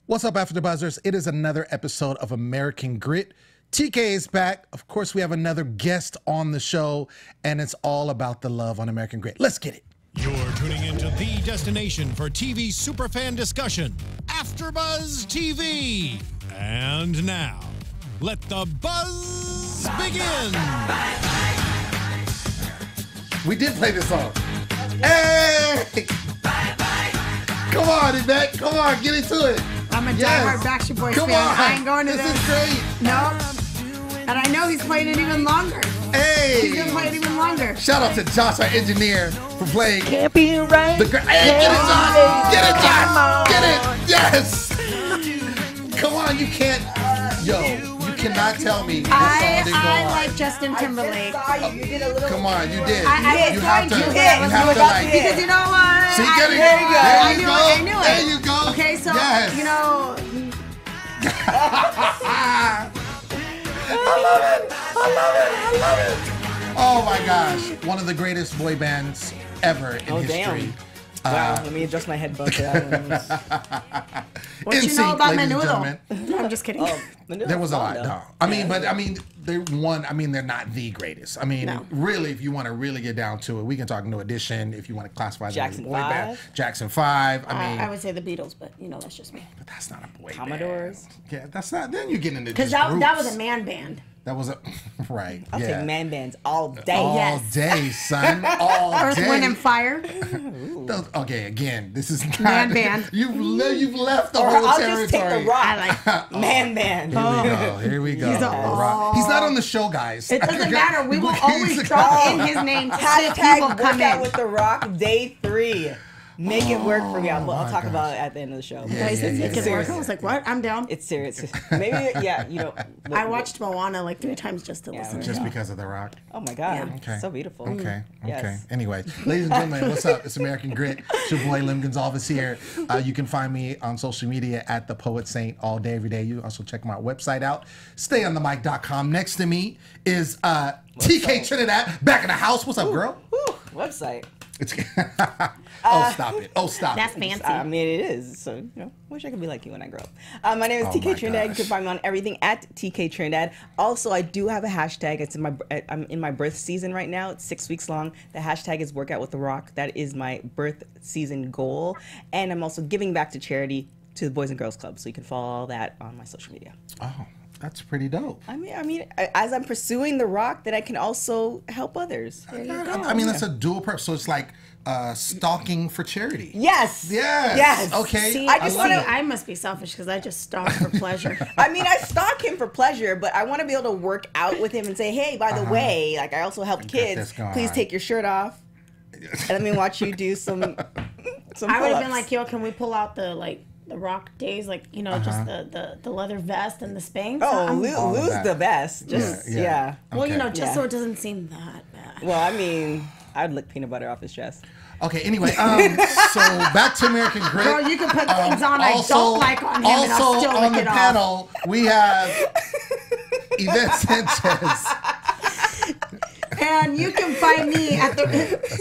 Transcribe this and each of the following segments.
What's up, AfterBuzzers? It is another episode of American Grit. TK is back. Of course, we have another guest on the show, and it's all about the love on American Grit. Let's get it. You're tuning into the destination for TV superfan discussion, AfterBuzz TV. And now, let the buzz begin. We did play this song. Hey! Come on, Yvette. Come on, get into it. I'm a diehard Backstreet Boys fan. I ain't going to this. This is great. No. And I know he's playing it even longer. Hey. He's going to play it even longer. Shout out to Josh, our engineer, for playing. Can't be right. Hey, get it, Josh. Get it, Josh. Get it. Yes. Come on, you can't. Yo, you cannot tell me this song didn't go I on. like Justin Timberlake. You did a little. Come on, you did. I You have to. you You did. have to like. Because you know what? See, get it. There you go. There I you knew go. it. I knew it. There you go. Okay, so, Yes. you know. I love it. I love it. I love it. Oh my gosh, one of the greatest boy bands ever in history. Damn. Wow, let me adjust my headbutt to that one. What you NSYNC, know about ladies and Menudo? gentlemen. No, I'm just kidding. There was a lot, no. I mean, but I mean, they're they're not the greatest. I mean, No. really, if you want to really get down to it, we can talk No Edition if you want to classify them as a Jackson boy band. 5? Jackson 5. I mean, I would say the Beatles, but you know, that's just me. but that's not a boy Commodores? band. Yeah, that's not. Then you get into Because just that was groups. a man band. That was a right. I'll yeah. take man bands all day. All Yes. day, son. All Earth, day. Wind, and Fire. Okay, again, this is not Man band. You've left the Or whole I'll territory. just take the rock. I like. Man band. Here we go. Here we go. He's a- He's not on the show, guys. It doesn't matter. We will He's always a- drop in his name to see if Hashtag people come workout in. with the rock day 3. Make it work for me. I'll my talk gosh. about it at the end of the show. Yeah, Guys, yeah, it yeah, can yeah. work. I was like, what? I'm down. It's serious. Maybe, yeah, you know. I watched Moana like 3 times just to listen. Just because of The Rock. Oh my God. Yeah. Okay. So beautiful. Okay. Yes. Okay. Anyway, ladies and gentlemen, what's up? It's American Grit. It's your boy Lem Gonsalves here. You can find me on social media at the Poet Saint all day, every day. You also check my website out. StayOnTheMic.com. Next to me is TK Trinidad back in the house. What's up, girl? Whew, website. It's oh, stop it. Oh, stop That's it. fancy. I mean, it is. So, you know, wish I could be like you when I grow up. My name is Oh TK my Trinidad. You gosh. can find me on everything at TK Trinidad. Also, I do have a hashtag. It's in my I'm in my birth season right now. It's 6 weeks long. The hashtag is Workout with the Rock. That is my birth season goal. And I'm also giving back to charity to the Boys and Girls Club. So you can follow all that on my social media. Oh, that's pretty dope. I mean, as I'm pursuing the Rock, that I can also help others. I mean, that's a dual purpose. So it's like stalking for charity. Yes. Yes. Yes. Okay. See, I just see, wanna- I must be selfish because I just stalk for pleasure. I mean, I stalk him for pleasure, but I want to be able to work out with him and say, hey, by the way, like I also help this kids. going Please on. take your shirt off and let me watch you do some I would have pull-ups. been like, yo, can we pull out the Rock days, like, you know, just the leather vest and the Spanx? oh, I'm- all of Lou's that. the best. Just, yeah. well, you Okay. know, just Yeah. so it doesn't seem that bad. Well, I mean, I'd lick peanut butter off his chest. Okay, anyway, so back to American Grit. Girl, you can put things on I don't like on him and I'll Also still on lick the it off. panel, we have Yvette Sanchez. And you can find me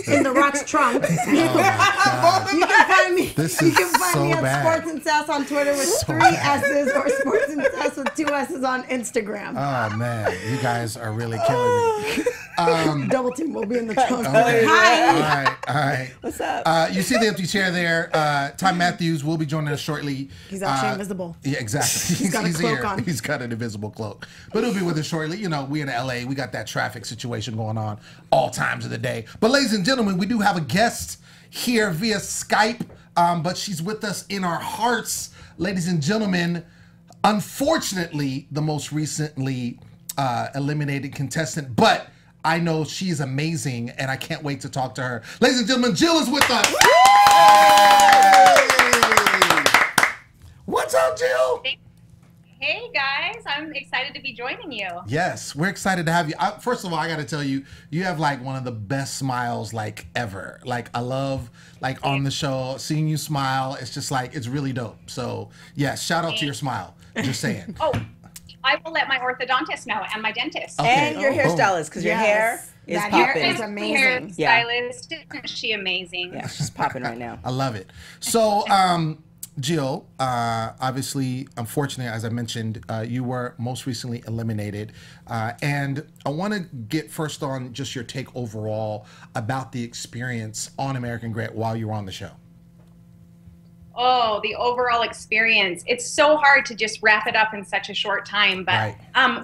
in the Rock's trunk. You can find me. This you is can find so me at bad. Sports and Sass on Twitter with So 3 bad. S's or Sports and Sass with 2 S's on Instagram. Oh man, you guys are really killing me. Double team will be in the trunk. Okay. Hi. All right. What's up? You see the empty chair there. Ty Matthews will be joining us shortly. He's actually invisible. Yeah, exactly. He's got a cloak here. on. He's got an invisible cloak. But he'll be with us shortly. You know, we in LA. We got that traffic situation going on all times of the day. But ladies and gentlemen, we do have a guest here via Skype. But she's with us in our hearts. Ladies and gentlemen, unfortunately, the most recently eliminated contestant. But I know she's amazing, and I can't wait to talk to her. Ladies and gentlemen, Gill is with us. Hey! What's up, Gill? Hey guys, I'm excited to be joining you. Yes, we're excited to have you. First of all, I got to tell you, you have like one of the best smiles like ever. Like I love like on the show seeing you smile. It's just like it's really dope. So yes, shout out to your smile. Just saying. Oh, I will let my orthodontist know and my dentist. Okay. And your Boom. hairstylist, because your hair is That hair popping. is amazing. Hairstylist, isn't she amazing? Yeah, she's popping right now. I love it. So Gill, obviously, unfortunately, as I mentioned, you were most recently eliminated. And I want to get first on just your take overall about the experience on American Grit while you were on the show. Oh, the overall experience. It's so hard to just wrap it up in such a short time, but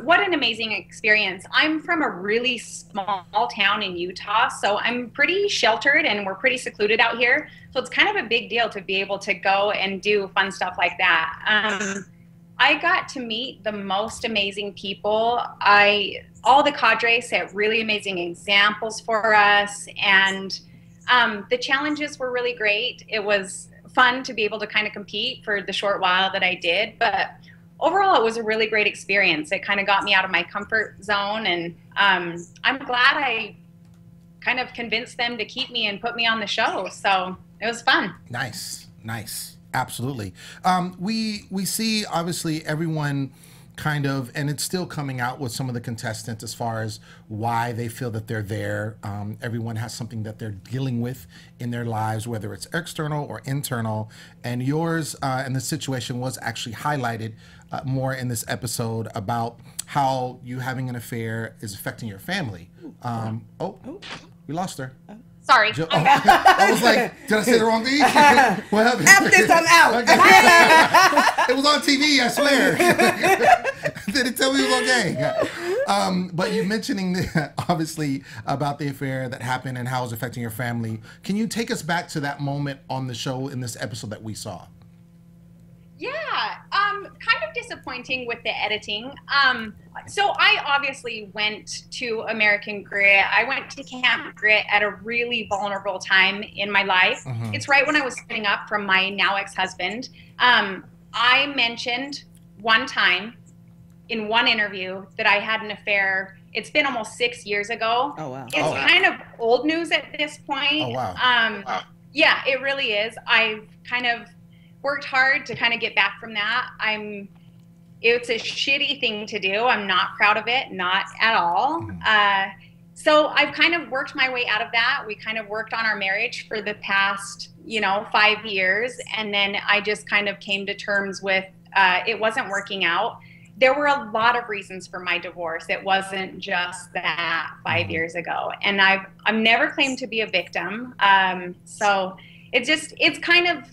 what an amazing experience. I'm from a really small town in Utah, so I'm pretty sheltered and we're pretty secluded out here. So it's kind of a big deal to be able to go and do fun stuff like that. I got to meet the most amazing people. All the cadre set really amazing examples for us, and the challenges were really great. It was fun to be able to kind of compete for the short while that I did, but overall it was a really great experience. It kind of got me out of my comfort zone, and I'm glad I kind of convinced them to keep me and put me on the show, so it was fun. Nice, nice, absolutely. We see obviously everyone kind of, and it's still coming out with some of the contestants as far as why they feel that they're there. Everyone has something that they're dealing with in their lives, whether it's external or internal. And yours and the situation was actually highlighted more in this episode about how you having an affair is affecting your family. We lost her. Sorry. I was like, did I say the wrong thing? What happened? After this, I'm out. It was on TV, I swear. Did it tell me it was okay? But you mentioning obviously about the affair that happened and how it was affecting your family. Can you take us back to that moment on the show in this episode that we saw? Yeah, kind of disappointing with the editing. So I obviously went to American Grit. I went to Camp Grit at a really vulnerable time in my life. It's right when I was splitting up from my now ex-husband. I mentioned one time in one interview that I had an affair. It's been almost 6 years ago. Oh, wow. It's kind of old news at this point. Oh, wow. Yeah, it really is. I've kind of worked hard to kind of get back from that. It's a shitty thing to do. I'm not proud of it, not at all. So I've kind of worked my way out of that. We kind of worked on our marriage for the past, 5 years. And then I just kind of came to terms with it wasn't working out. There were a lot of reasons for my divorce. It wasn't just that 5 years ago. And I've never claimed to be a victim. So it's kind of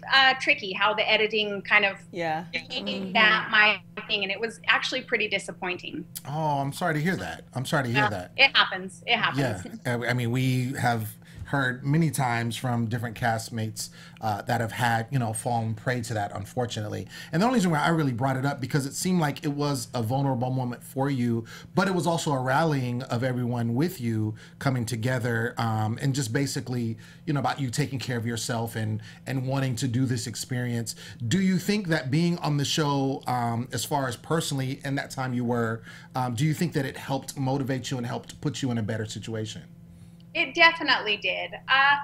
tricky how the editing kind of made that my thing, and it was actually pretty disappointing. Oh, I'm sorry to hear that. I'm sorry to hear that. It happens. It happens. Yeah, I mean, we have heard many times from different castmates that have had, fallen prey to that, unfortunately. And the only reason why I really brought it up, because it seemed like it was a vulnerable moment for you, but it was also a rallying of everyone with you coming together and just basically, about you taking care of yourself and wanting to do this experience. Do you think that being on the show, as far as personally, in that time you were, do you think that it helped motivate you and helped put you in a better situation? It definitely did. I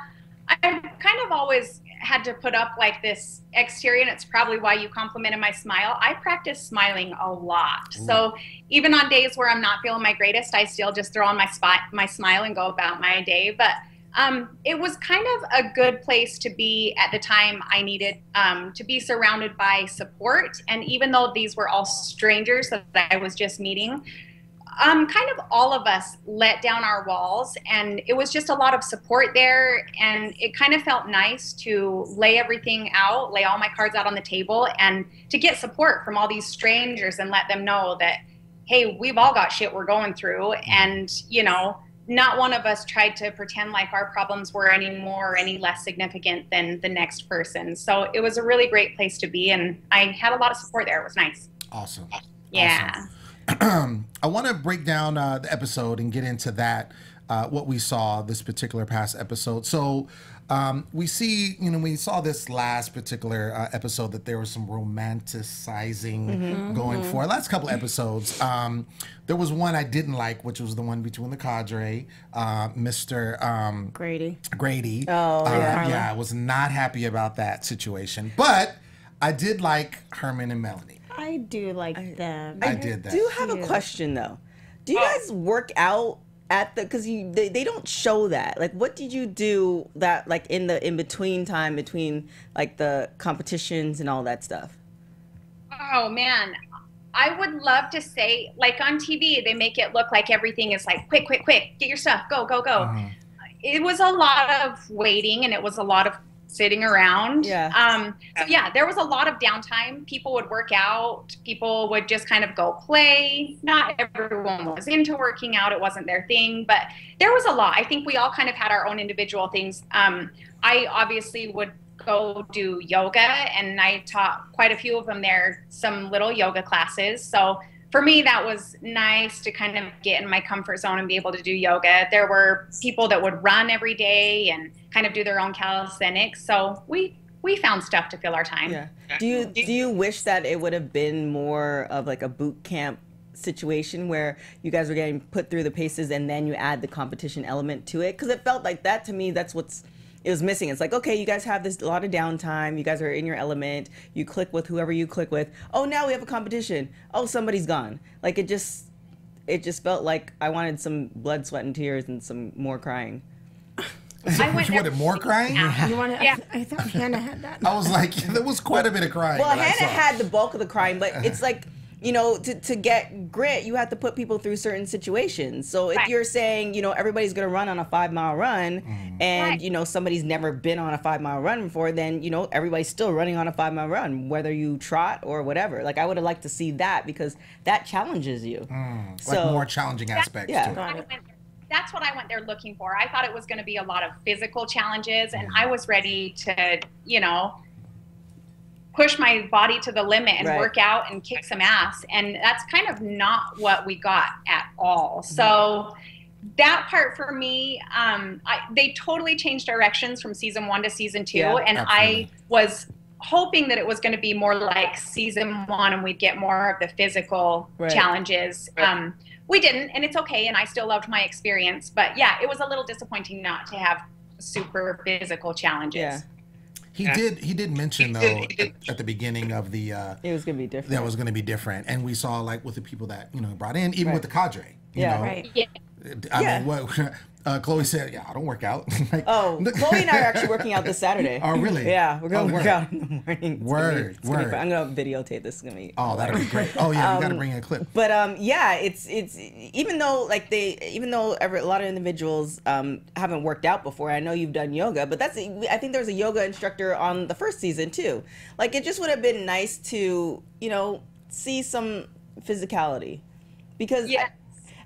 kind of always had to put up like this exterior, and it's probably why you complimented my smile. I practice smiling a lot. Ooh. So even on days where I'm not feeling my greatest, I still just throw on my smile and go about my day. But it was kind of a good place to be at the time. I needed to be surrounded by support. And even though these were all strangers that I was just meeting, kind of all of us let down our walls, and it was just a lot of support there, and it kind of felt nice to lay everything out, lay all my cards out on the table, and to get support from all these strangers and let them know that, hey, we've all got shit we're going through, and not one of us tried to pretend like our problems were any more or any less significant than the next person. So it was a really great place to be, and I had a lot of support there. It was nice. Awesome. Yeah. Awesome. I want to break down the episode and get into that, what we saw this particular past episode. So we see, we saw this last particular episode that there was some romanticizing going for. Last couple episodes, there was one I didn't like, which was the one between the cadre, Mr. Grady. Oh, yeah, I was not happy about that situation, but I did like Herman and Melanie. I do like them. I did that. I do have a question though. Do you guys work out at the, because they don't show that. Like, what did you do that, like, in the in between time between like the competitions and all that stuff? Oh man, I would love to say, like on TV, they make it look like everything is like quick, quick, quick, get your stuff, go, go, go. It was a lot of waiting, and it was a lot of sitting around. Yeah. So yeah, there was a lot of downtime. People would work out. People would just kind of go play. Not everyone was into working out. It wasn't their thing, but there was a lot. I think we all kind of had our own individual things. I obviously would go do yoga, and I taught quite a few of them there, some little yoga classes. So for me, that was nice to kind of get in my comfort zone and be able to do yoga. There were people that would run every day and kind of do their own calisthenics. So we found stuff to fill our time. Yeah. Do you wish that it would have been more of like a boot camp situation where you guys were getting put through the paces and then you add the competition element to it? Because it felt like that to me. That's it was missing. It's like, okay, you guys have this a lot of downtime. You guys are in your element. You click with whoever you click with. Oh, now we have a competition. Oh, somebody's gone. Like, it just felt like I wanted some blood, sweat, and tears and some more crying. You wanted more crying? You want to? Yeah. I thought Hannah had that. I was like, there was quite a bit of crying. Well, Hannah had the bulk of the crying, but it's like, you know, to get grit, you have to put people through certain situations. So if you're saying, you know, everybody's going to run on a 5-mile run and, you know, somebody's never been on a 5-mile run before, then, you know, everybody's still running on a 5-mile run, whether you trot or whatever. Like, I would have liked to see that because that challenges you. So, like more challenging aspects to it. That's what I went there looking for. I thought it was going to be a lot of physical challenges, and I was ready to, you know, push my body to the limit and work out and kick some ass. And that's kind of not what we got at all. So that part for me, they totally changed directions from season 1 to season 2. And absolutely. I was hoping that it was going to be more like season 1 and we'd get more of the physical challenges. We didn't, and it's okay. And I still loved my experience, but yeah, it was a little disappointing not to have super physical challenges. Yeah. He did mention though at the beginning of the it was gonna be different. That was gonna be different, and we saw like with the people that you know brought in, even with the cadre. You know? Yeah. I mean, what Chloe said, yeah, I don't work out. Like, Chloe and I are actually working out this Saturday. Oh, really? Yeah, we're going to work out in the morning. Word. I'm going to videotavet this. It's going to be that'll be great. Oh, yeah, you got to bring in a clip. But, yeah, it's even though a lot of individuals haven't worked out before, I know you've done yoga, but I think there was a yoga instructor on the first season, too. Like, it just would have been nice to, you know, see some physicality. Because... Yeah.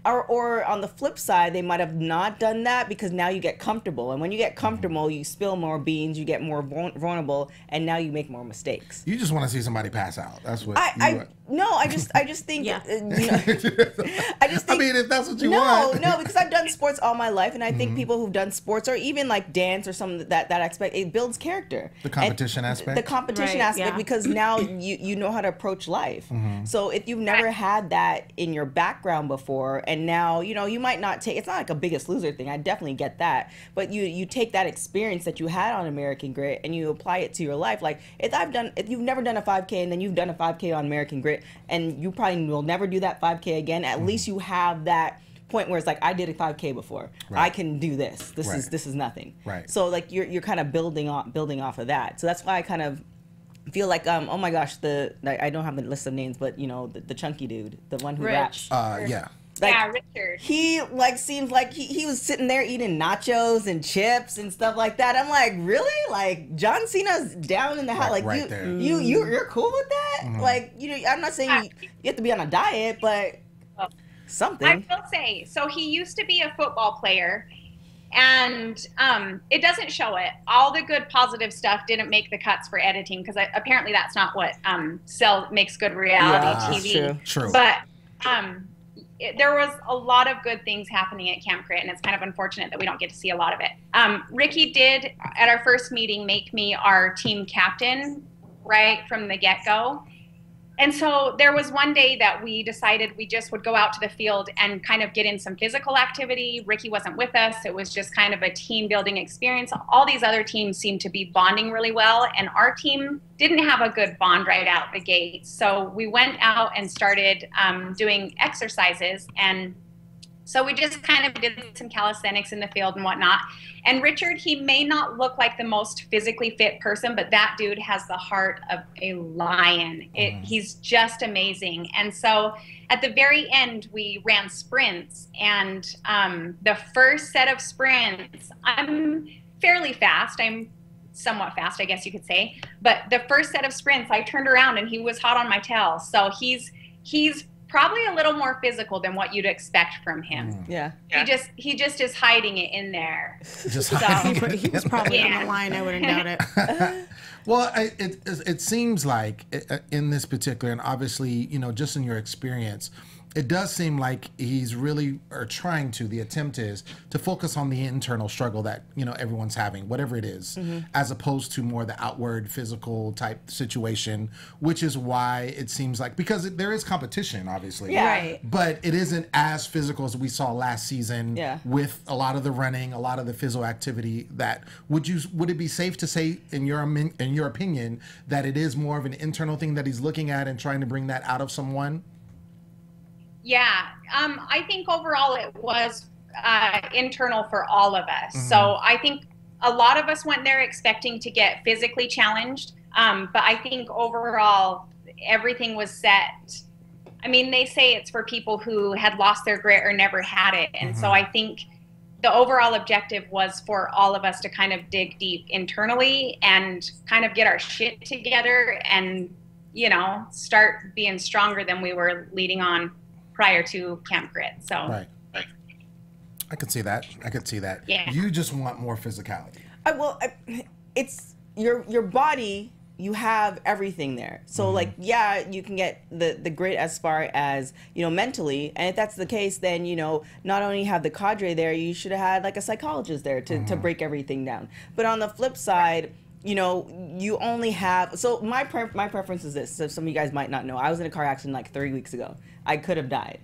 Or on the flip side, they might have not done that because now you get comfortable. And when you get comfortable, you spill more beans, you get more vulnerable, and now you make more mistakes. You just want to see somebody pass out. That's what I just think, you know, I just think, I mean, if that's what you want. No, because I've done sports all my life, and I think people who've done sports or even like dance or some that aspect, it builds character. The competition aspect? The competition aspect, because now you know how to approach life. So if you've never had that in your background before, and now, you know, you might not take, it's not like a Biggest Loser thing, I definitely get that, but you take that experience that you had on American Grit and you apply it to your life. Like, if you've never done a 5K and then you've done a 5K on American Grit, and you probably will never do that 5K again, at least you have that point where it's like, I did a 5K before. I can do this. This is nothing. So like you're kind of building off of that. So that's why I kind of feel like oh my gosh, I don't have the list of names, but you know, the chunky dude, the one who raps. Like, Richard. He like seems like he was sitting there eating nachos and chips and stuff like that. I'm like, really? Like, John Cena's down in the house. Like, you're cool with that? Like, you know, I'm not saying you have to be on a diet, but something. I will say, so he used to be a football player, and it doesn't show it. All the good positive stuff didn't make the cuts for editing because apparently that's not what makes good reality TV. True. But there was a lot of good things happening at Camp Grit, and it's kind of unfortunate that we don't get to see a lot of it. Ricky did, at our first meeting, make me our team captain right from the get-go. And so there was one day that we decided we just would go out to the field and kind of get in some physical activity. Ricky wasn't with us. It was just kind of a team building experience. All these other teams seemed to be bonding really well, and our team didn't have a good bond right out the gate. So we went out and started doing exercises, and So we just kind of did some calisthenics in the field and whatnot. And Richard, he may not look like the most physically fit person, but that dude has the heart of a lion. He's just amazing. And so at the very end, we ran sprints. And the first set of sprints, I'm fairly fast. I'm somewhat fast, I guess you could say. But the first set of sprints, I turned around and he was hot on my tail. So he's probably a little more physical than what you'd expect from him. Yeah. He just is hiding it in there. Just He was probably on the line. I wouldn't doubt it. Well, it seems like in this particular, and obviously, you know, just in your experience, it does seem like he's really, or trying to, the attempt is to focus on the internal struggle that, you know, everyone's having, whatever it is, as opposed to more the outward physical type situation, which is why it seems like, because there is competition, obviously. Yeah. Right. But it isn't as physical as we saw last season with a lot of the running, a lot of the physical activity. That would it be safe to say, in your opinion, that it is more of an internal thing that he's looking at and trying to bring that out of someone? Yeah, I think overall it was internal for all of us. So I think a lot of us went there expecting to get physically challenged, but I think overall everything was set. I mean, they say it's for people who had lost their grit or never had it. And so I think the overall objective was for all of us to kind of dig deep internally and kind of get our shit together and, you know, start being stronger than we were leading on prior to Camp Grit. So Right. I could see that. Yeah. You just want more physicality. It's your body. You have everything there. So like, yeah, you can get the grit as far as, you know, mentally. And if that's the case, then, you know, not only have the cadre there, you should have had like a psychologist there to break everything down. But on the flip side, you know, you only have, so my preference is this. So some of you guys might not know, I was in a car accident like 3 weeks ago. I could have died.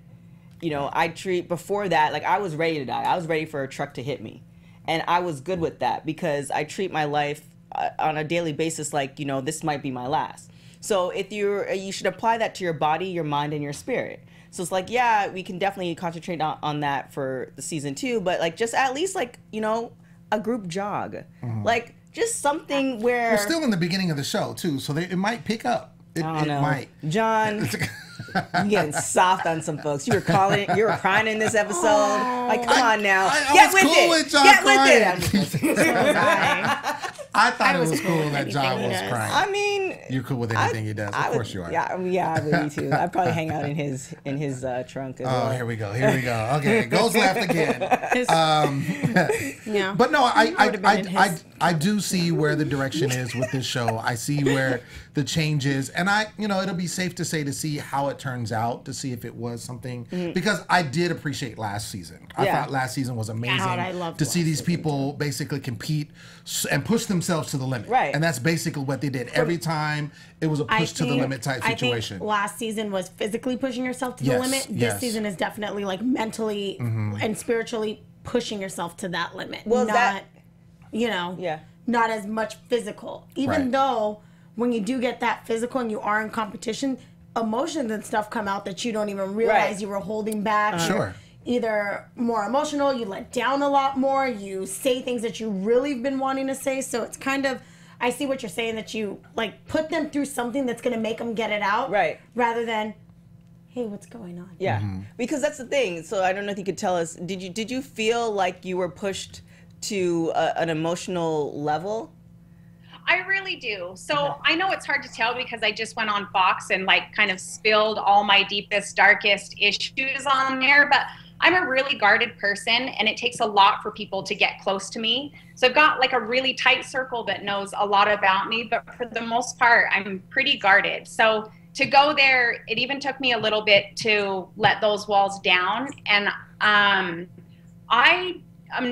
You know, before that, like I was ready to die. I was ready for a truck to hit me. And I was good with that because I treat my life on a daily basis like, you know, this might be my last. So if you should apply that to your body, your mind, and your spirit. So it's like, yeah, we can definitely concentrate on that for the season 2, but like just at least like, you know, a group jog. Like, just something where we're still in the beginning of the show too, so it might pick up. It might. John, you getting soft on some folks. You were crying in this episode. Like, come on now, get with it. Get with it. I thought it was cool that John was crying. I mean, you're cool with anything he does. Of course you are. Yeah, me too. I'd probably hang out in his trunk as well. Oh, here we go. Okay, Ghost laughed again. Yeah. But no, I do see where the direction is with this show. I see where the change is, and it'll be safe to say to see how it turns out, to see if it was something, because I did appreciate last season. I thought last season was amazing. I loved to see these people basically compete and push themselves to the limit. Right. And that's basically what they did. Every time it was a push to the limit type situation. I think last season was physically pushing yourself to the limit. This season is definitely like mentally and spiritually pushing yourself to that limit. Well, not as much physical. Even though when you do get that physical and you are in competition, emotions and stuff come out that you don't even realize you were holding back. Sure. Either more emotional, you let down a lot more, you say things that you really have been wanting to say. So it's kind of, I see what you're saying, that you like put them through something that's going to make them get it out. Right. Rather than, hey, what's going on? Yeah. Because that's the thing. So I don't know if you could tell us, did you feel like you were pushed to an emotional level? I really do. So I know it's hard to tell because I just went on Fox and like kind of spilled all my deepest, darkest issues on there, but I'm a really guarded person and it takes a lot for people to get close to me. So I've got like a really tight circle that knows a lot about me, but for the most part, I'm pretty guarded. So to go there, it even took me a little bit to let those walls down. And I'm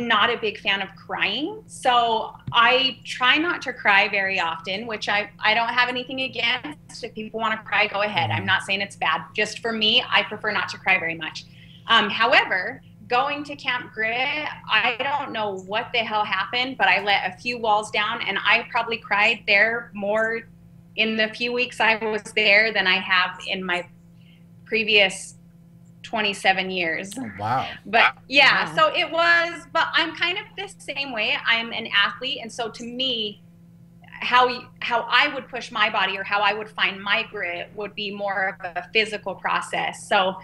not a big fan of crying. So I try not to cry very often, which I don't have anything against. If people want to cry, go ahead. I'm not saying it's bad. Just for me, I prefer not to cry very much. However, going to Camp Grit, I don't know what the hell happened, but I let a few walls down and I probably cried there more in the few weeks I was there than I have in my previous 27 years. Wow. But yeah, so it was, but I'm kind of the same way. I'm an athlete. And so to me, how I would push my body or how I would find my grit would be more of a physical process. So,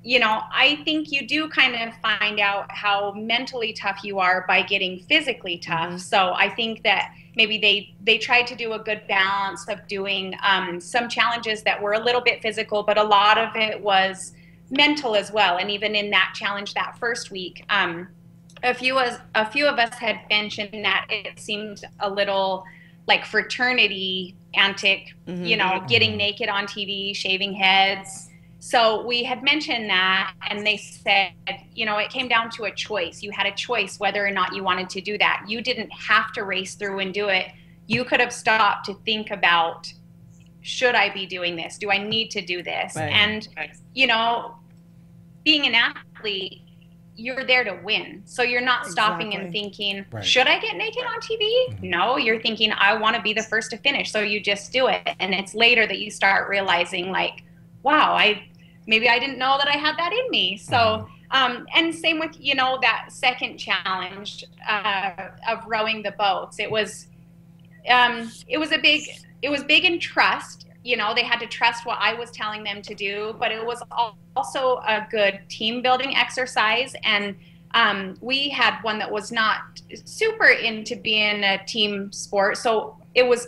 you know, I think you do kind of find out how mentally tough you are by getting physically tough. So I think that maybe they tried to do a good balance of doing some challenges that were a little bit physical, but a lot of it was mental as well. And even in that challenge that first week, a few of us had mentioned that it seemed a little like fraternity antic, you know, getting naked on TV, shaving heads. So we had mentioned that, and they said, you know, it came down to a choice. You had a choice whether or not you wanted to do that. You didn't have to race through and do it. You could have stopped to think about, should I be doing this? Do I need to do this? Right. And, you know, being an athlete, you're there to win. So you're not stopping and thinking, should I get naked on TV? No, you're thinking, I want to be the first to finish. So you just do it. And it's later that you start realizing, like, wow, maybe I didn't know that I had that in me. So, and same with, you know, that second challenge of rowing the boats. It was big in trust. You know, they had to trust what I was telling them to do, but it was also a good team building exercise. And we had one that was not super into being a team sport. So it was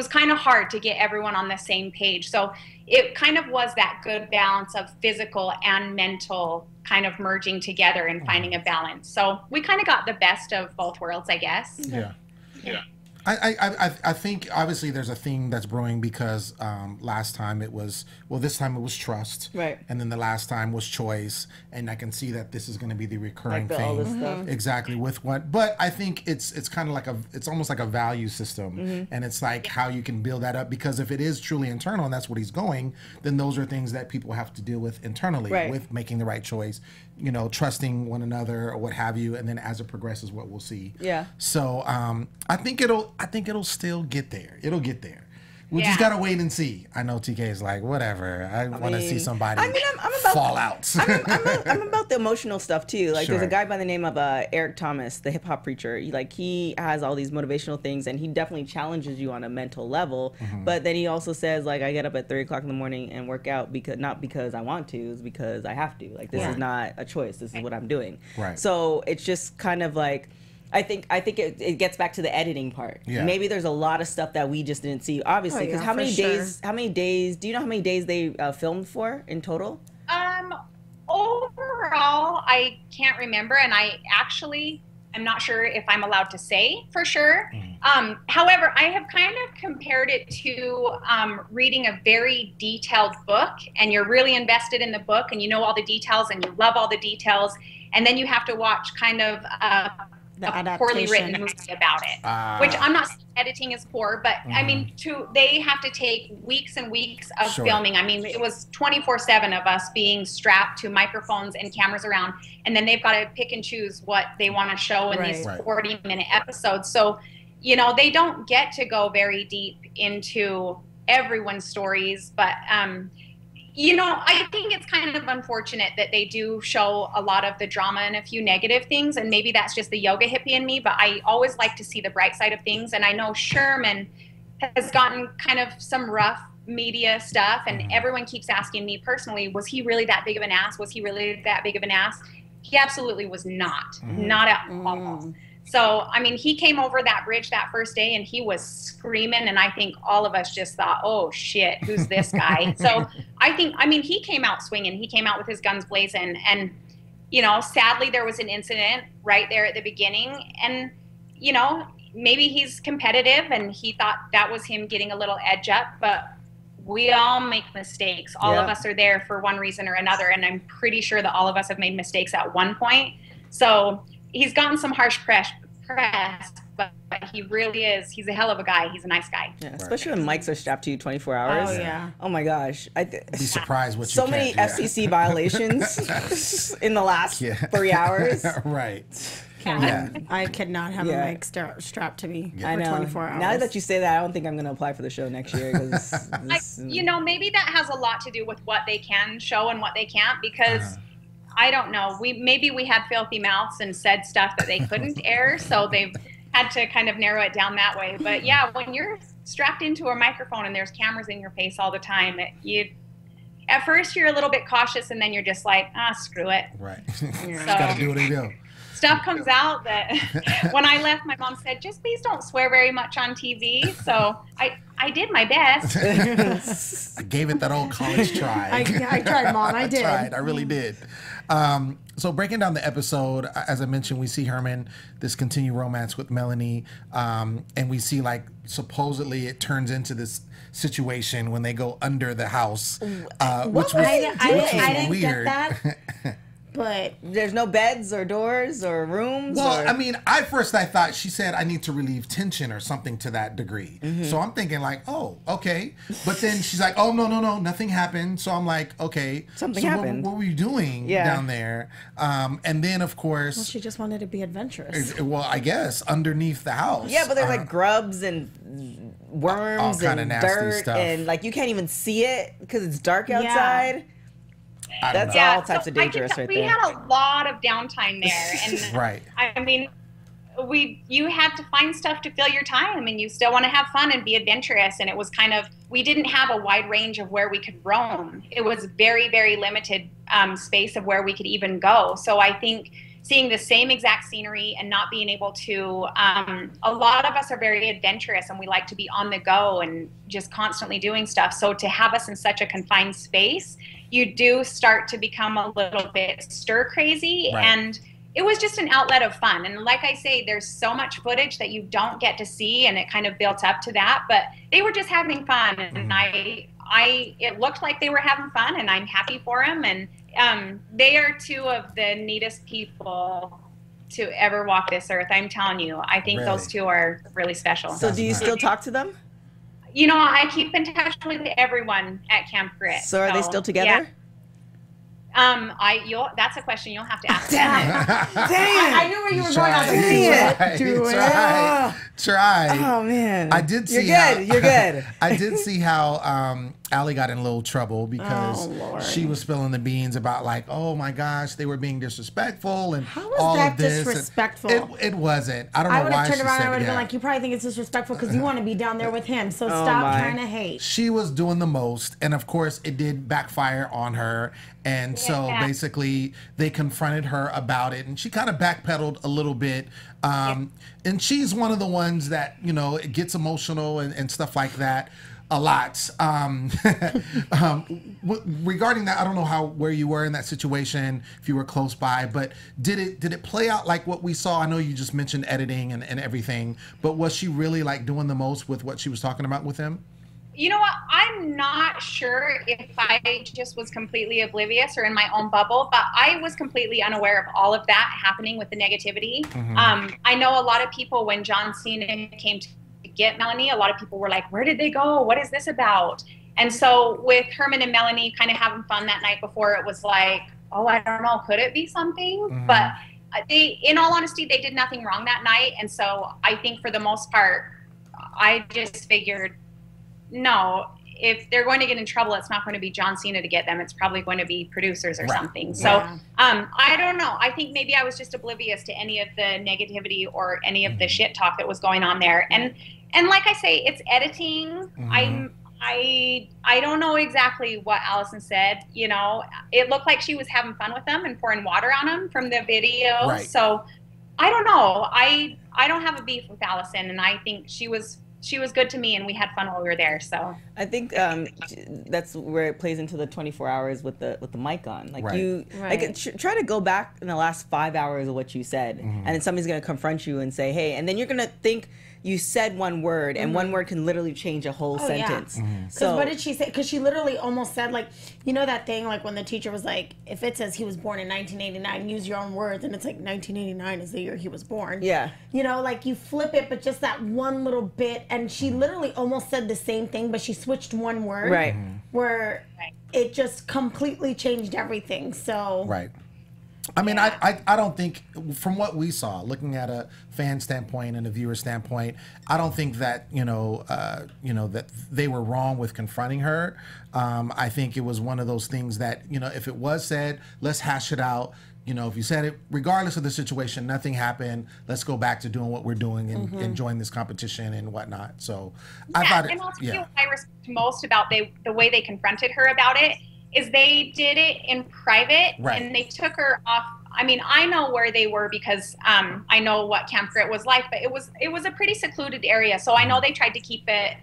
kind of hard to get everyone on the same page. So it kind of was that good balance of physical and mental kind of merging together and finding a balance. So we kind of got the best of both worlds, I guess. Yeah. I think obviously there's a theme that's brewing because last time it was, well, this time it was trust, right? And then the last time was choice, and I can see that this is going to be the recurring like theme, all this stuff. Exactly with what. But I think it's kind of like it's almost like a value system, and it's like how you can build that up, because if it is truly internal and that's what he's going, then those are things that people have to deal with internally, with making the right choice, you know, trusting one another or what have you, and then as it progresses, what we'll see. Yeah. So I think it'll still get there. It'll get there. We just gotta wait and see. I know TK is like, whatever. I want to see somebody I'm about, fall out. I'm about the emotional stuff too. Like there's a guy by the name of Eric Thomas, the hip hop preacher. He has all these motivational things, and he definitely challenges you on a mental level. But then he also says, like, I get up at 3 o'clock in the morning and work out not because I want to, it's because I have to. Like this is not a choice. This is what I'm doing. Right. So it's just kind of like, I think it gets back to the editing part. Yeah. Maybe there's a lot of stuff that we just didn't see, obviously, because how many days? Do you know how many days they filmed for in total? Overall, I can't remember, and I'm not sure if I'm allowed to say for sure. However, I have kind of compared it to reading a very detailed book, and you're really invested in the book, and you know all the details, and you love all the details, and then you have to watch kind of a poorly written movie about it, which I'm not saying editing is poor, but I mean, they have to take weeks and weeks of filming. I mean, it was 24/7 of us being strapped to microphones and cameras around, and then they've got to pick and choose what they want to show in these 40-minute episodes. So, you know, they don't get to go very deep into everyone's stories, but you know, I think it's kind of unfortunate that they do show a lot of the drama and a few negative things, and maybe that's just the yoga hippie in me, but I always like to see the bright side of things. And I know Sherman has gotten kind of some rough media stuff, and everyone keeps asking me personally, was he really that big of an ass? Was he really that big of an ass? He absolutely was not. Not at all. So, I mean, he came over that bridge that first day and he was screaming, and I think all of us just thought, oh shit, who's this guy? So I mean, he came out swinging. He came out with his guns blazing, and, you know, sadly there was an incident right there at the beginning, and, you know, maybe he's competitive and he thought that was him getting a little edge up, but we all make mistakes. All of us are there for one reason or another, and I'm pretty sure that all of us have made mistakes at one point. So he's gotten some harsh press, but he really is. He's a hell of a guy. He's a nice guy. Yeah, especially when mics are strapped to you 24 hours. Oh, yeah. Oh, my gosh. Be surprised what you so many FCC violations in the last 3 hours. Right. I could not have a mic strapped to me for 24 hours. Now that you say that, I don't think I'm going to apply for the show next year. You know, maybe that has a lot to do with what they can show and what they can't, because I don't know. Maybe we had filthy mouths and said stuff that they couldn't air, so they've had to kind of narrow it down that way. But yeah, when you're strapped into a microphone and there's cameras in your face all the time, at first you're a little bit cautious, and then you're just like, screw it. Right. So, gotta do what they do. Stuff comes out that when I left, my mom said, just please don't swear very much on TV. So I did my best. I gave it that old college try. I tried, Mom. I did. I really did. So breaking down the episode, as I mentioned, we see Herman, this continued romance with Melanie, and we see like supposedly it turns into this situation when they go under the house, which was weird. Get that. But there's no beds or doors or rooms. Well, I mean, I thought she said I need to relieve tension or something to that degree. So I'm thinking like, oh, okay. But then she's like, oh, no, nothing happened. So I'm like, okay, something happened. What were you doing down there? And then of course, she just wanted to be adventurous. Well, I guess underneath the house. Yeah, but there's like grubs and worms and dirt stuff. And like you can't even see it because it's dark outside. That's all types of dangerous right there. We had a lot of downtime there, and right. I mean, you had to find stuff to fill your time, and you still want to have fun and be adventurous. And it was kind of, we didn't have a wide range of where we could roam. It was very, very limited space of where we could even go. So I think seeing the same exact scenery and not being able to, a lot of us are very adventurous and we like to be on the go and just constantly doing stuff. So to have us in such a confined space, you do start to become a little bit stir crazy. Right. And it was just an outlet of fun. And like I say, there's so much footage that you don't get to see, and it kind of built up to that, but they were just having fun. And it looked like they were having fun, and I'm happy for them. And they are two of the neatest people to ever walk this earth. I'm telling you, I think those two are really special. So do you still talk to them? You know, I keep in touch with everyone at Camp Grit. So are they still together? Yeah. That's a question you'll have to ask. I knew where you were going. I was like, Try. Oh man. I did see. You're good. I did see how Allie got in a little trouble because she was spilling the beans about like, oh my gosh, they were being disrespectful and how was all that of this. Disrespectful? It wasn't. I don't know why. I would have turned around and I would have been that. like, you probably think it's disrespectful because you want to be down there with him. So stop trying to hate. She was doing the most, and of course, it did backfire on her. And so basically, they confronted her about it, and she kind of backpedaled a little bit. And she's one of the ones that, you know, it gets emotional and stuff like that a lot. Regarding that, I don't know where you were in that situation, if you were close by, but did it play out like what we saw? I know you just mentioned editing and everything, but was she really like doing the most with what she was talking about with him? You know what? I'm not sure if I just was completely oblivious or in my own bubble, but I was completely unaware of all of that happening with the negativity. I know a lot of people, when John Cena came to get Melanie, a lot of people were like, where did they go? What is this about? And so with Herman and Melanie kind of having fun that night before, it was like, oh, I don't know, could it be something? But in all honesty, they did nothing wrong that night. And so I think for the most part, I just figured, no, if they're going to get in trouble, it's not going to be John Cena to get them. It's probably going to be producers or something. So I don't know. I think maybe I was just oblivious to any of the negativity or any of the shit talk that was going on there. And like I say, it's editing. I don't know exactly what Allison said. You know, it looked like she was having fun with them and pouring water on them from the video. Right. So I don't know. I don't have a beef with Allison, and I think she was good to me, and we had fun while we were there. So I think that's where it plays into the 24 hours with the mic on. Like try to go back in the last 5 hours of what you said, and then somebody's gonna confront you and say, hey, and then you're gonna think you said one word, and one word can literally change a whole sentence. So what did she say? Because she literally almost said, like, you know that thing, like when the teacher was like, if it says he was born in 1989, use your own words, and it's like 1989 is the year he was born. Yeah. You know, like you flip it, but just that one little bit, and she literally almost said the same thing, but she switched one word. Right. Where it just completely changed everything. So. Right. I mean, I don't think, from what we saw, looking at a fan standpoint and a viewer standpoint, I don't think that that they were wrong with confronting her. I think it was one of those things that, if it was said, let's hash it out. If you said it, regardless of the situation, nothing happened. Let's go back to doing what we're doing and enjoying this competition and whatnot. So I thought, and also what I respect most about the way they confronted her about it is they did it in private, and they took her off. I mean, I know where they were because I know what Camp Grit was like, but it was a pretty secluded area. So I know they tried to keep it,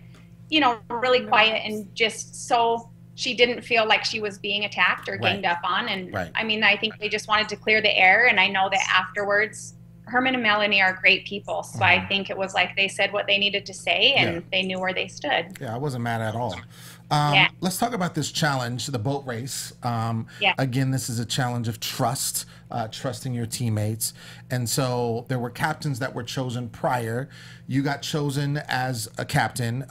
really quiet, and just so she didn't feel like she was being attacked or ganged up on. And I mean, I think they just wanted to clear the air. And I know that afterwards, Herman and Melanie are great people. So I think it was like they said what they needed to say, and they knew where they stood. Yeah, I wasn't mad at all. Let's talk about this challenge, the boat race. Again, this is a challenge of trust, trusting your teammates. And so there were captains that were chosen prior. You got chosen as a captain.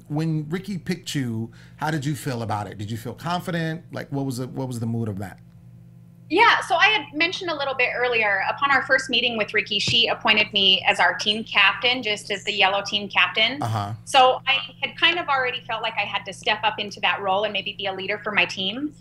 When Ricky picked you, how did you feel about it? Did you feel confident? Like, what was the mood of that? Yeah, so I had mentioned a little bit earlier, upon our first meeting with Ricky, she appointed me as our team captain, just as the yellow team captain. So I had kind of already felt like I had to step up into that role and maybe be a leader for my team.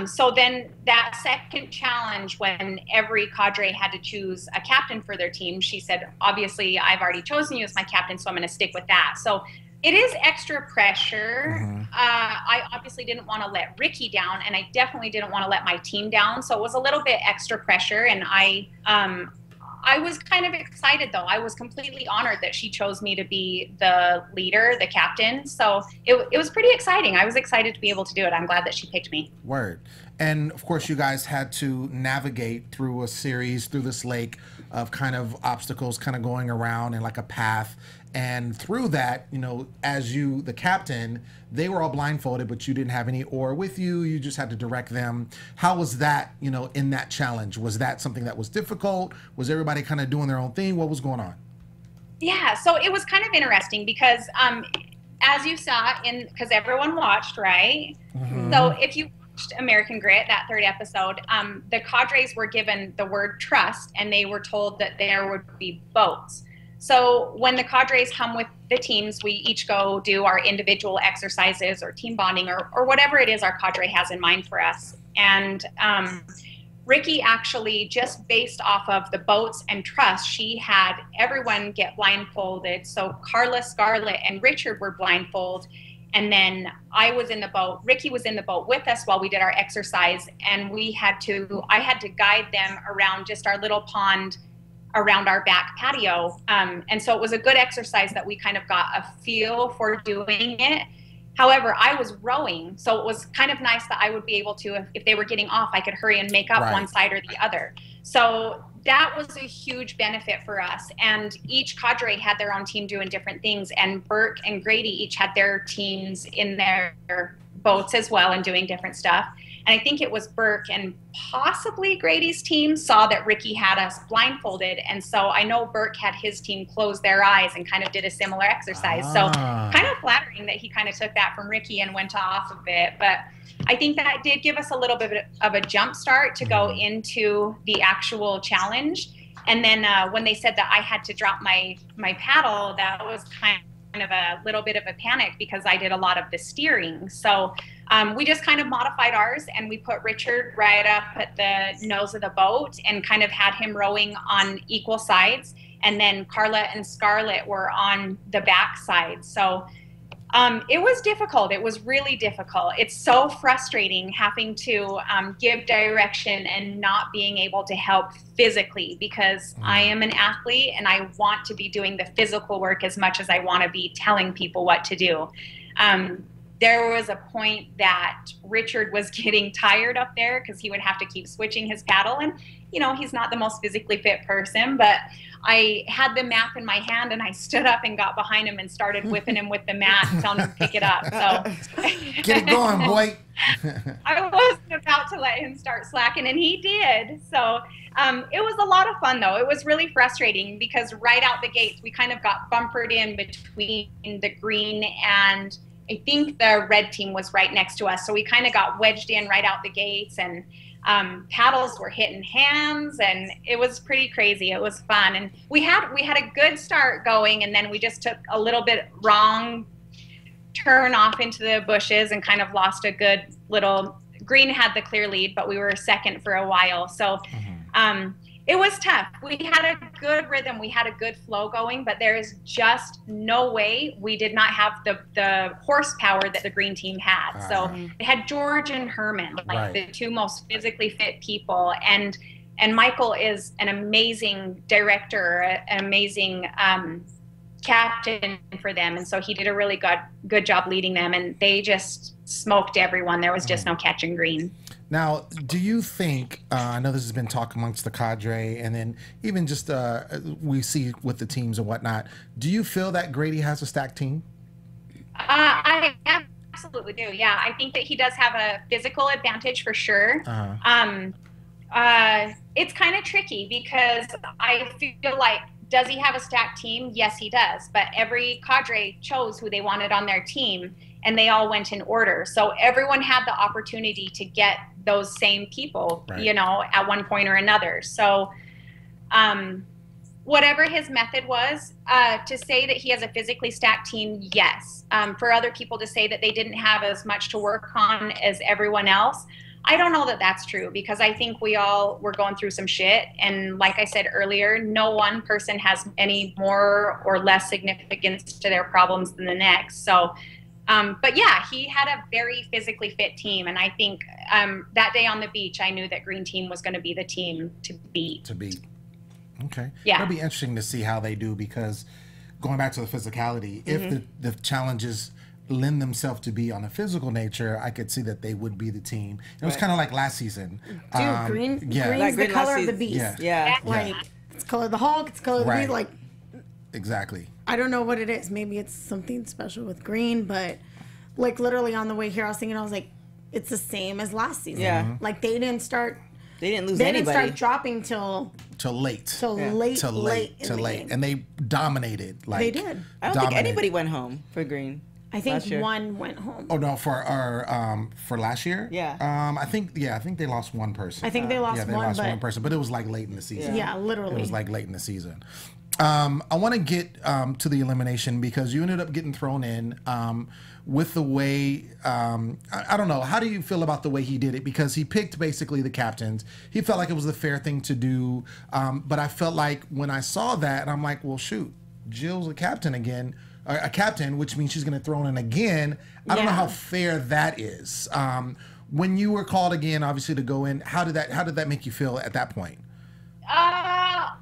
So then that second challenge, when every cadre had to choose a captain for their team, she said, obviously, I've already chosen you as my captain, so I'm going to stick with that. So it is extra pressure. I obviously didn't want to let Ricky down, and I definitely didn't want to let my team down. So it was a little bit extra pressure, and I was kind of excited, though. I was completely honored that she chose me to be the leader, the captain. So it was pretty exciting. I was excited to be able to do it. I'm glad that she picked me. Word. And of course, you guys had to navigate through a series, through this lake of kind of obstacles, kind of going around in like a path. And through that, as you, the captain, they were all blindfolded, but you didn't have any oar with you. You just had to direct them. How was that, in that challenge? Was that something that was difficult? Was everybody kind of doing their own thing? What was going on? Yeah, so it was kind of interesting because as you saw, because everyone watched, right? So if you watched American Grit, that third episode, the cadres were given the word trust, and they were told that there would be boats. So when the cadres come with the teams, we each go do our individual exercises or team bonding or whatever it is our cadre has in mind for us. And Ricky actually, just based off of the boats and trust, she had everyone get blindfolded. So Carla, Scarlett, and Richard were blindfolded. And then I was in the boat. Ricky was in the boat with us while we did our exercise. And I had to guide them around just our little pond around our back patio. And so it was a good exercise that we kind of got a feel for doing it. However, I was rowing, so it was kind of nice that I would be able to, if they were getting off, I could hurry and make up one side or the other. So that was a huge benefit for us. And each cadre had their own team doing different things. And Burke and Grady each had their teams in their boats as well and doing different stuff. And I think it was Burke and possibly Grady's team saw that Ricky had us blindfolded. And so I know Burke had his team close their eyes and kind of did a similar exercise. So kind of flattering that he kind of took that from Ricky and went off of it. But I think that did give us a little bit of a jump start to go into the actual challenge. And then when they said that I had to drop my paddle, that was kind of a little bit of a panic because I did a lot of the steering. So we just kind of modified ours, and we put Richard right up at the nose of the boat and kind of had him rowing on equal sides. And then Carla and Scarlett were on the back side. So it was difficult. It was really difficult. It's so frustrating having to give direction and not being able to help physically, because I am an athlete and I want to be doing the physical work as much as I want to be telling people what to do. There was a point that Richard was getting tired up there because he would have to keep switching his paddle. And, you know, he's not the most physically fit person, but I had the map in my hand and I stood up and got behind him and started whipping him with the mat and telling him to pick it up. So get it going, boy. I wasn't about to let him start slacking, and he did. So it was a lot of fun, though. It was really frustrating because right out the gates, we kind of got bumpered in between the green and I think the red team was right next to us. So we kind of got wedged in right out the gates, and paddles were hitting hands, and it was pretty crazy. It was fun, and we had a good start going, and then we just took a little bit wrong turn off into the bushes and kind of lost a good little. Green had the clear lead, but we were second for a while, so it was tough. We had a good rhythm, we had a good flow going, but there is just no way we did not have the horsepower that the green team had. So they had George and Herman, like the two most physically fit people, and Michael is an amazing director, an amazing captain for them, and so he did a really good job leading them, and they just smoked everyone. There was just no catching Green. Now, do you think, I know this has been talk amongst the cadre, and then even just we see with the teams and whatnot, do you feel that Grady has a stacked team? I absolutely do, yeah. I think that he does have a physical advantage for sure. It's kind of tricky because I feel like, does he have a stacked team? Yes, he does. But every cadre chose who they wanted on their team, and they all went in order. So everyone had the opportunity to get those same people, you know, at one point or another. So whatever his method was, to say that he has a physically stacked team, yes. For other people to say that they didn't have as much to work on as everyone else, I don't know that that's true, because I think we all were going through some shit. And like I said earlier, no one person has any more or less significance to their problems than the next. So, but yeah, he had a very physically fit team. And I think that day on the beach, I knew that Green Team was going to be the team to beat. Okay. Yeah. It'll be interesting to see how they do, because going back to the physicality, if the challenges lend themselves to be on a physical nature, I could see that they would be the team. It was kind of like last season. Dude, green's the color of the beast. Like, it's color of the Hulk, it's color of the beast. Like, exactly. I don't know what it is. Maybe it's something special with green, but like literally on the way here, I was thinking, I was like, it's the same as last season. Yeah. Like they didn't lose anybody. They didn't start dropping till late. And they dominated. Like, they did. I don't think anybody went home for Green. I think one went home. Oh no, for our for last year. Yeah. I think they lost one person. I think they lost one person, but it was like late in the season. Yeah, literally. It was like late in the season. I want to get to the elimination, because you ended up getting thrown in with the way, I don't know, how do you feel about the way he did it? Because he picked basically the captains. He felt like it was the fair thing to do, but I felt like when I saw that, I'm like, well, shoot, Gill's a captain again. A captain, which means she's going to throw in again. I don't know how fair that is. When you were called again, obviously to go in, how did that make you feel at that point?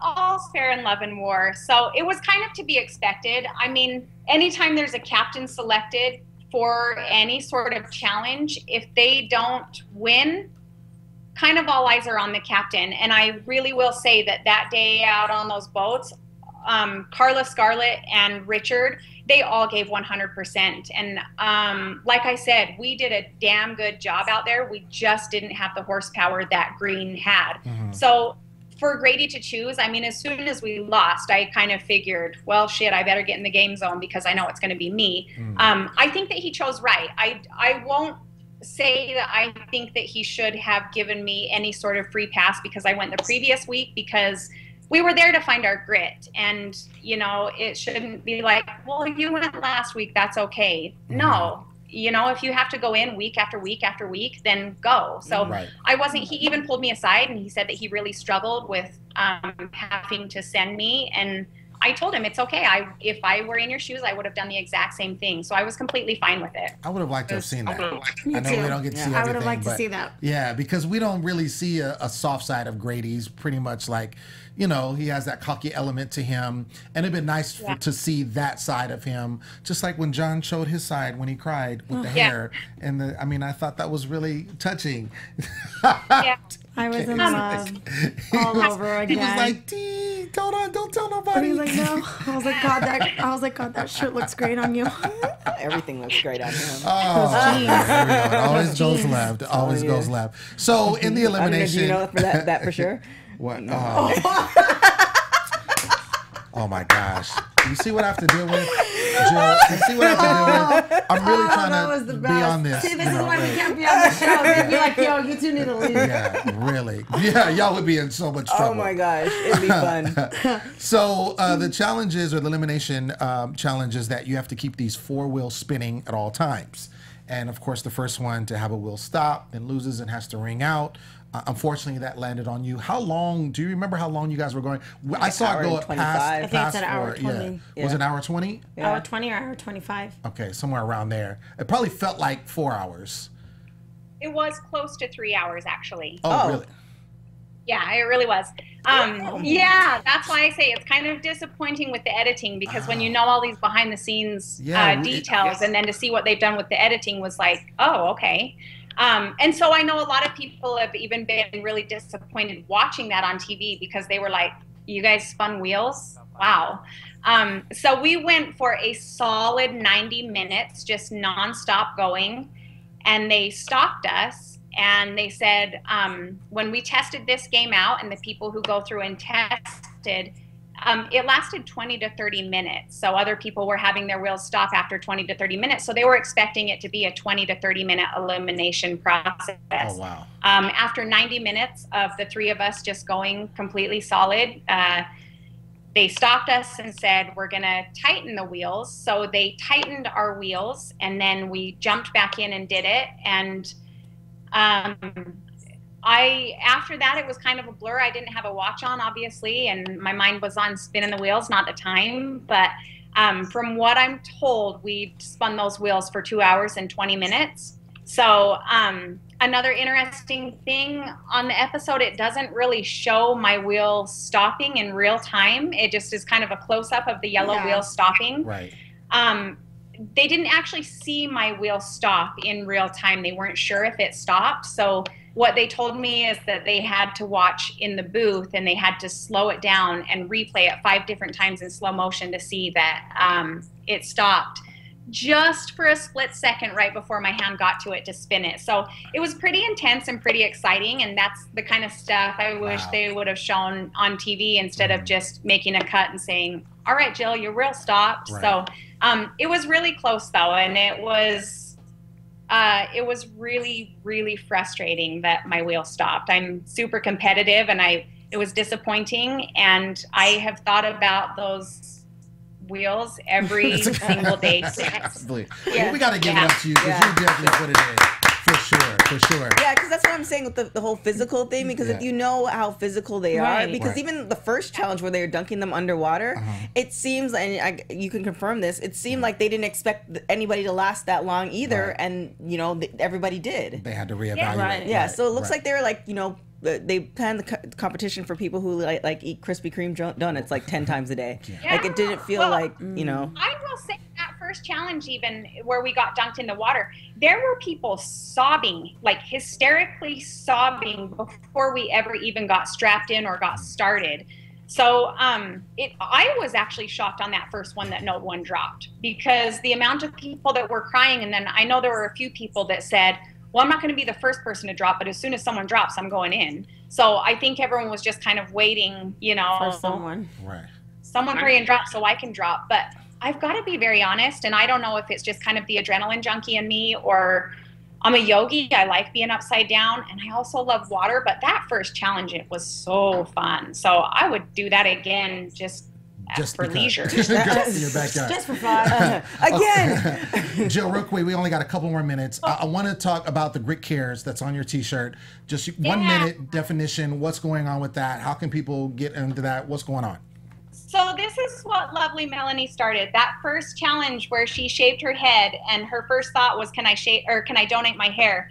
All's fair in love and war. So it was kind of to be expected. I mean, anytime there's a captain selected for any sort of challenge, if they don't win, kind of all eyes are on the captain. And I really will say that day out on those boats, Carla, Scarlett, and Richard, they all gave 100%. And like I said, we did a damn good job out there. We just didn't have the horsepower that Green had. So for Grady to choose, I mean, as soon as we lost, I kind of figured, well, shit, I better get in the game zone because I know it's going to be me. I think that he chose right. I won't say that I think that he should have given me any sort of free pass because I went the previous week, because we were there to find our grit. And, you know, it shouldn't be like, well, you went last week, that's okay. No, you know, if you have to go in week after week after week, then go. So I wasn't, he even pulled me aside and he said that he really struggled with having to send me. And I told him it's okay. If I were in your shoes, I would have done the exact same thing. So I was completely fine with it. I would have liked to have seen that. I know we don't get to see everything. I would have liked to see that. Yeah, because we don't really see a soft side of Grady. He's pretty much like, you know, he has that cocky element to him. And it'd been nice to see that side of him. Just like when John showed his side when he cried with the hair. And I mean, I thought that was really touching. I was in love all over again. He was like, don't tell nobody. He was like, no. I was like, God, that shirt looks great on you. Everything looks great on him. It always goes left. Always goes left. So in the elimination, do you know that for sure? What? Oh my gosh! You see what I have to deal with, Jill? You see what I have to deal with? I'm really trying to be on this. See, this is why we can't be on the show. They'd be like, yo, you two need to leave. Yeah, really. Yeah, y'all would be in so much trouble. Oh my gosh, it'd be fun. So the challenges, or the elimination challenges, that you have to keep these 4 wheels spinning at all times. And of course, the first one to have a wheel stop and loses and has to ring out. Unfortunately, that landed on you. How long? Do you remember how long you guys were going? I saw it go past. I think it's an hour 20. Yeah. Was it an hour 20? Yeah. Hour 20 or hour 25. Okay, somewhere around there. It probably felt like 4 hours. It was close to 3 hours, actually. Oh, really? Yeah, it really was. Yeah, that's why I say it's kind of disappointing with the editing, because when you know all these behind the scenes details, and then to see what they've done with the editing was like, oh, okay. And so I know a lot of people have even been really disappointed watching that on TV, because they were like, you guys spun wheels? Wow. So we went for a solid 90 minutes, just nonstop going, and they stopped us. And they said, when we tested this game out, and the people who go through and tested, it lasted 20 to 30 minutes. So other people were having their wheels stop after 20 to 30 minutes. So they were expecting it to be a 20 to 30 minute elimination process. Oh, wow. After 90 minutes of the 3 of us just going completely solid, they stopped us and said, we're going to tighten the wheels. So they tightened our wheels, and then we jumped back in and did it. And after that, it was kind of a blur. I didn't have a watch on, obviously, and my mind was on spinning the wheels, not the time. But from what I'm told, we spun those wheels for 2 hours and 20 minutes. So another interesting thing on the episode, it doesn't really show my wheel stopping in real time. It just is kind of a close-up of the yellow wheel stopping. Right. They didn't actually see my wheel stop in real time. They weren't sure if it stopped. So what they told me is that they had to watch in the booth, and they had to slow it down and replay it 5 different times in slow motion to see that it stopped just for a split second right before my hand got to it to spin it. So it was pretty intense and pretty exciting, and that's the kind of stuff I wish they would have shown on TV, instead of just making a cut and saying, all right, Jill, your wheel stopped. Right. So it was really close, though, and it was really, really frustrating that my wheel stopped. I'm super competitive, and it was disappointing, and I have thought about those wheels every single day since. Well, we got to give it up to you, because you definitely put it in. For sure. Yeah, because that's what I'm saying with the whole physical thing, because if you know how physical they are, because even the first challenge where they were dunking them underwater, it seems, and you can confirm this, it seemed like they didn't expect anybody to last that long either, and, you know, everybody did. They had to reevaluate. So it looks like they were like, you know, they planned the competition for people who like eat Krispy Kreme donuts like 10 times a day. Like, it didn't feel like, you know. I will say that first challenge, even where we got dunked in the water, there were people sobbing, like hysterically sobbing, before we ever even got strapped in or got started. So I was actually shocked on that first one that no one dropped, because the amount of people that were crying, and then I know there were a few people that said, well, I'm not going to be the first person to drop, but as soon as someone drops, I'm going in. So I think everyone was just kind of waiting, you know, for someone. Right. Someone hurry and drop so I can drop. But I've got to be very honest, and I don't know if it's just kind of the adrenaline junkie in me, or I'm a yogi. I like being upside down, and I also love water. But that first challenge, it was so fun. So I would do that again, just for leisure. Just in your backyard. Just for fun. Again. Jill, real quick, we only got a couple more minutes. I want to talk about the Grit Cares that's on your t-shirt. Just 1 minute definition. What's going on with that? How can people get into that? What's going on? So this is what lovely Melanie started. That first challenge where she shaved her head, and her first thought was, can I donate my hair?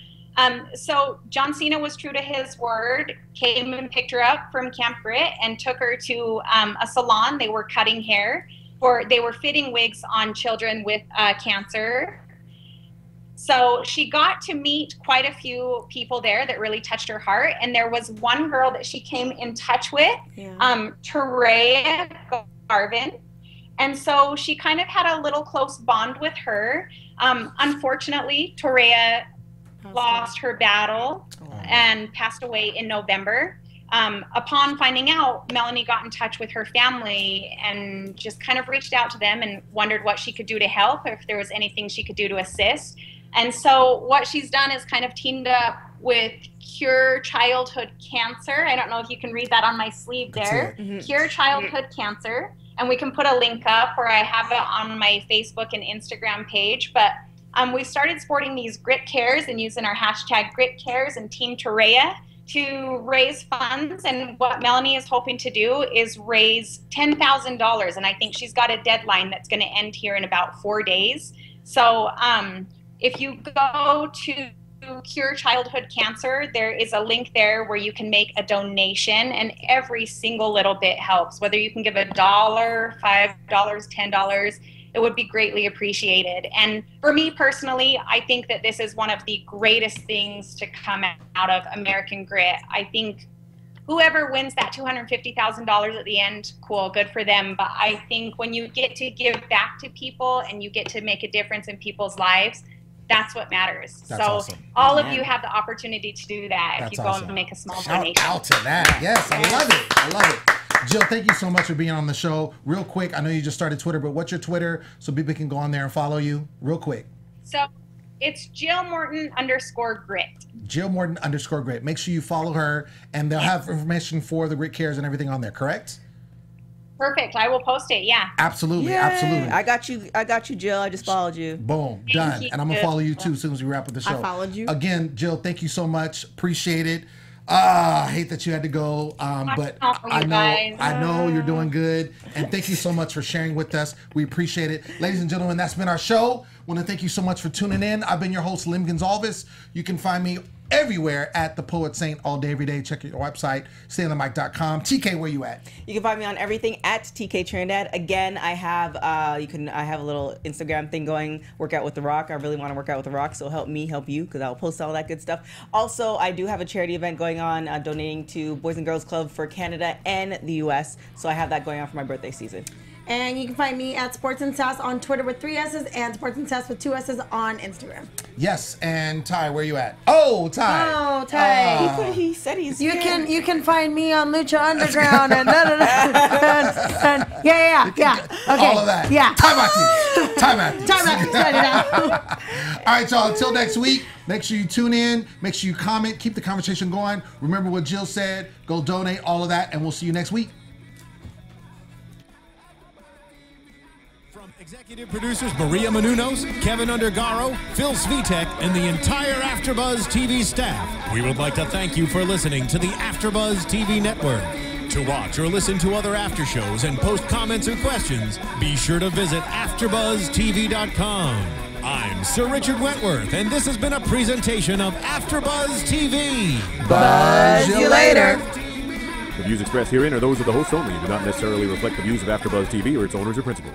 So John Cena was true to his word, came and picked her up from Camp Grit and took her to a salon. They were cutting hair, or they were fitting wigs on children with cancer. So she got to meet quite a few people there that really touched her heart. And there was one girl that she came in touch with, Terea Garvin. And so she kind of had a little close bond with her. Unfortunately, Terea lost her battle and passed away in November. upon finding out, Melanie got in touch with her family and just kind of reached out to them and wondered what she could do to help, or if there was anything she could do to assist. And so what she's done is kind of teamed up with Cure Childhood Cancer. I don't know if you can read that on my sleeve there. Cure Childhood Cancer. And we can put a link up, or I have it on my Facebook and Instagram page. But we started sporting these Grit Cares and using our hashtag Grit Cares and Team Torreya to raise funds. And what Melanie is hoping to do is raise $10,000. And I think she's got a deadline that's going to end here in about 4 days. So if you go to Cure Childhood Cancer, there is a link there where you can make a donation, and every single little bit helps. Whether you can give $1, $5, $10, it would be greatly appreciated. And for me personally, I think that this is one of the greatest things to come out of American Grit. I think whoever wins that $250,000 at the end, cool, good for them. But I think when you get to give back to people and you get to make a difference in people's lives, that's what matters. That's so awesome. all of you have the opportunity to do that if you go and make a small donation. Shout out to that. Yes, I love it. I love it. Jill, thank you so much for being on the show. Real quick, I know you just started Twitter, but what's your Twitter so people can go on there and follow you? Real quick. So it's Jill Morton _Grit. Jill Morton _Grit. Make sure you follow her, and they'll have information for the Grit Cares and everything on there, correct? Perfect. I will post it. Yeah. Absolutely. Yay. Absolutely. I got you, Jill. I just followed you. Boom. Thank Done. you. And I'm going to follow you too as soon as we wrap up the show. I followed you. Again, Jill, thank you so much. Appreciate it. I hate that you had to go, but I know you're doing good. And thank you so much for sharing with us. We appreciate it. Ladies and gentlemen, that's been our show. Want to thank you so much for tuning in. I've been your host, Lem Gonsalves. You can find me everywhere at The Poet Saint all day, every day. Check your website, stayonthemic.com. TK, where you at? You can find me on everything at TK Trinidad. Again, I have I have a little Instagram thing going, Workout with The Rock. I really want to work out with The Rock, so help me help you, because I'll post all that good stuff. Also, I do have a charity event going on, donating to Boys and Girls Club for Canada and the US. So I have that going on for my birthday season. And you can find me at Sports and Sass on Twitter with 3 S's and Sports and Sass with 2 S's on Instagram. Yes, and Ty, where you at? Oh, Ty. Oh, Ty. He said he's you can find me on Lucha Underground and yeah. Okay. All of that. Yeah. Time out. Time out. Time out. All right, y'all. Until next week, make sure you tune in. Make sure you comment. Keep the conversation going. Remember what Jill said. Go donate. All of that, and we'll see you next week. Executive producers Maria Menounos, Kevin Undergaro, Phil Svitek, and the entire AfterBuzz TV staff. We would like to thank you for listening to the AfterBuzz TV network. To watch or listen to other after shows and post comments or questions, be sure to visit AfterBuzzTV.com. I'm Sir Richard Wentworth, and this has been a presentation of AfterBuzz TV. Buzz you later. The views expressed herein are those of the hosts only and do not necessarily reflect the views of AfterBuzz TV or its owners or principals.